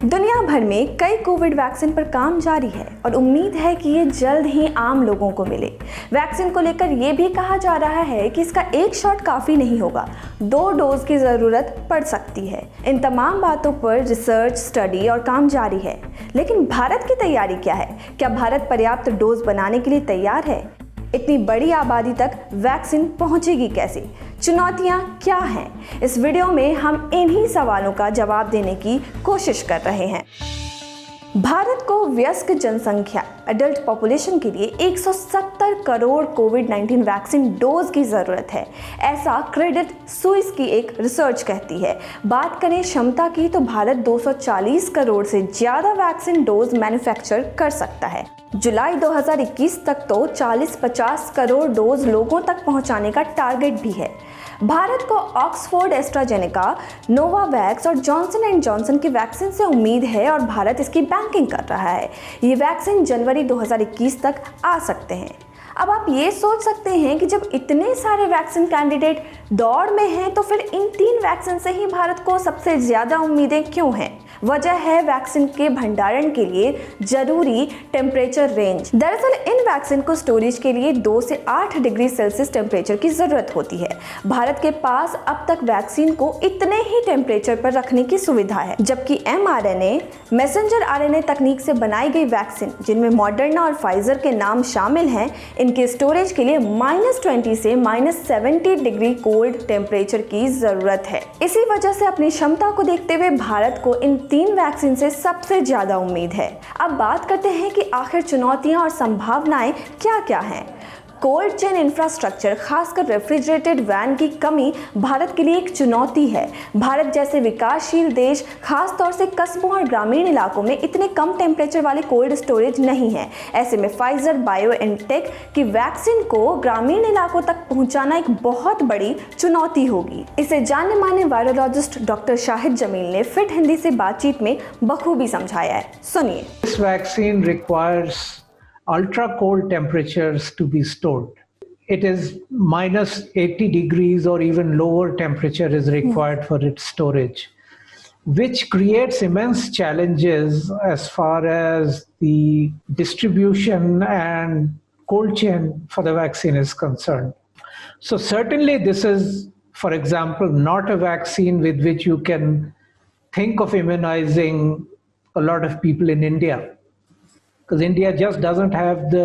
दुनिया भर में कई कोविड वैक्सीन पर काम जारी है और उम्मीद है कि ये जल्द ही आम लोगों को मिले। वैक्सीन को लेकर ये भी कहा जा रहा है कि इसका एक शॉट काफ़ी नहीं होगा, 2 डोज की ज़रूरत पड़ सकती है। इन तमाम बातों पर रिसर्च, स्टडी और काम जारी है। लेकिन भारत की तैयारी क्या है? क्या भारत पर्याप्त डोज बनाने के लिए तैयार है? इतनी बड़ी आबादी तक वैक्सीन पहुंचेगी कैसे? चुनौतियां क्या हैं? इस वीडियो में हम इन्हीं सवालों का जवाब देने की कोशिश कर रहे हैं। भारत को वयस्क जनसंख्या एडल्ट पॉपुलेशन के लिए 170 करोड़ कोविड-19 वैक्सीन डोज की ज़रूरत है, ऐसा क्रेडिट सुइस की एक रिसर्च कहती है। बात करें क्षमता की तो भारत 240 करोड़ से ज़्यादा वैक्सीन डोज मैन्युफैक्चर कर सकता है। जुलाई 2021 तक तो 40-50 करोड़ डोज लोगों तक पहुंचाने का टारगेट भी है। भारत को ऑक्सफोर्ड, एस्ट्राजेनेका, नोवावैक्स और जॉनसन एंड जॉनसन की वैक्सीन से उम्मीद है और भारत इसकी बैंकिंग कर रहा है। ये वैक्सीन जनवरी 2021 तक आ सकते हैं। अब आप ये सोच सकते हैं कि जब इतने सारे वैक्सीन कैंडिडेट दौड़ में हैं तो फिर इन 3 वैक्सीन से ही भारत को सबसे ज़्यादा उम्मीदें क्यों हैं? वजह है वैक्सीन के भंडारण के लिए जरूरी टेम्परेचर रेंज। दरअसल इन वैक्सीन को स्टोरेज के लिए 2 से 8 डिग्री सेल्सियस टेम्परेचर की ज़रूरत होती है। भारत के पास अब तक वैक्सीन को इतने ही टेम्परेचर पर रखने की सुविधा है, जबकि mRNA मैसेंजर RNA तकनीक से बनाई गई वैक्सीन, जिनमें मॉडर्ना और फाइजर के नाम शामिल हैं, इनके स्टोरेज के लिए -20 से -70 डिग्री कोल्ड टेम्परेचर की ज़रूरत है। इसी वजह से अपनी क्षमता को देखते हुए भारत को इन 3 वैक्सीन से सबसे ज़्यादा उम्मीद है। अब बात करते हैं कि आखिर चुनौतियां और संभावनाएं क्या-क्या हैं। कोल्ड चेन इंफ्रास्ट्रक्चर, खासकर रेफ्रिजरेटेड वैन की कमी भारत के लिए एक चुनौती है। भारत जैसे विकासशील देश, खास तौर से कस्बों और ग्रामीण इलाकों में इतने कम टेम्परेचर वाले कोल्ड स्टोरेज नहीं है। ऐसे में फाइजर बायोएनटेक की वैक्सीन को ग्रामीण इलाकों तक पहुंचाना एक बहुत बड़ी चुनौती होगी। इसे जाने माने वायरोलॉजिस्ट डॉक्टर शाहिद जमील ने फिट हिंदी से बातचीत में बखूबी समझाया है। सुनिए। This vaccine requires ultra cold temperatures to be stored. It is -80 degrees or even lower temperature is required for its storage, which creates immense challenges as far as the distribution and cold chain for the vaccine is concerned. So certainly this is, for example, not a vaccine with which you can think of immunizing a lot of people in India, because India just doesn't have the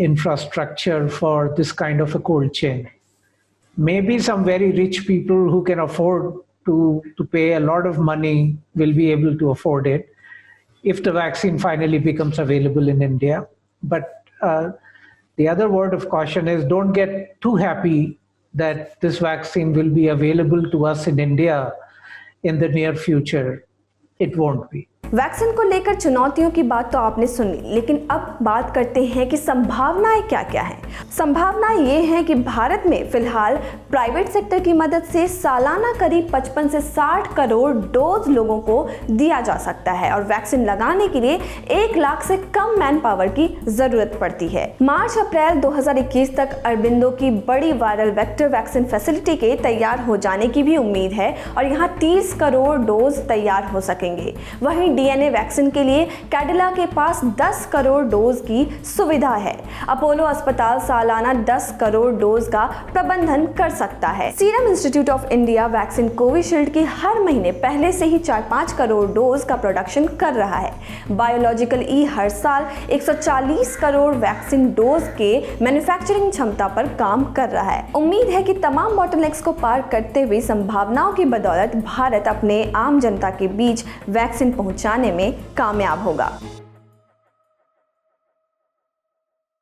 infrastructure for this kind of a cold chain. Maybe some very rich people who can afford to pay a lot of money will be able to afford it if the vaccine finally becomes available in India. But the other word of caution is don't get too happy that this vaccine will be available to us in India in the near future. It won't be. Vaccine को लेकर चुनौतियों की बात तो आपने सुन ली, लेकिन अब बात करते हैं कि संभावनाएं क्या-क्या हैं। संभावनाएं ये हैं कि भारत में फिलहाल प्राइवेट सेक्टर की मदद से सालाना करीब 55 से 60 करोड़ डोज लोगों को दिया जा सकता है और वैक्सीन लगाने के लिए 1 लाख से कम मैन पावर की जरूरत पड़ती है। मार्च-अप्रैल 2021 तक अरबिंदो की बड़ी वायरल वेक्टर वैक्सीन फैसिलिटी के तैयार हो जाने की भी उम्मीद है और यहाँ 30 करोड़ डोज तैयार हो सकेंगे। वहीं DNA वैक्सीन के लिए कैडिला के पास 10 करोड़ डोज की सुविधा है। अपोलो अस्पताल सालाना 10 करोड़ डोज का प्रबंधन कर सकता है। Serum institute of India vaccine Covishield की हर महीने पहले से ही 4-5 करोड़ डोज का प्रोडक्शन कर रहा है। बायोलॉजिकल ई हर साल 140 करोड़ वैक्सीन डोज के मैन्युफैक्चरिंग क्षमता पर काम कर रहा है। उम्मीद है कि तमाम बॉटलनेक्स को पार करते हुए संभावनाओं की बदौलत भारत अपने आम जनता के बीच वैक्सीन पहुंचाने में कामयाब होगा।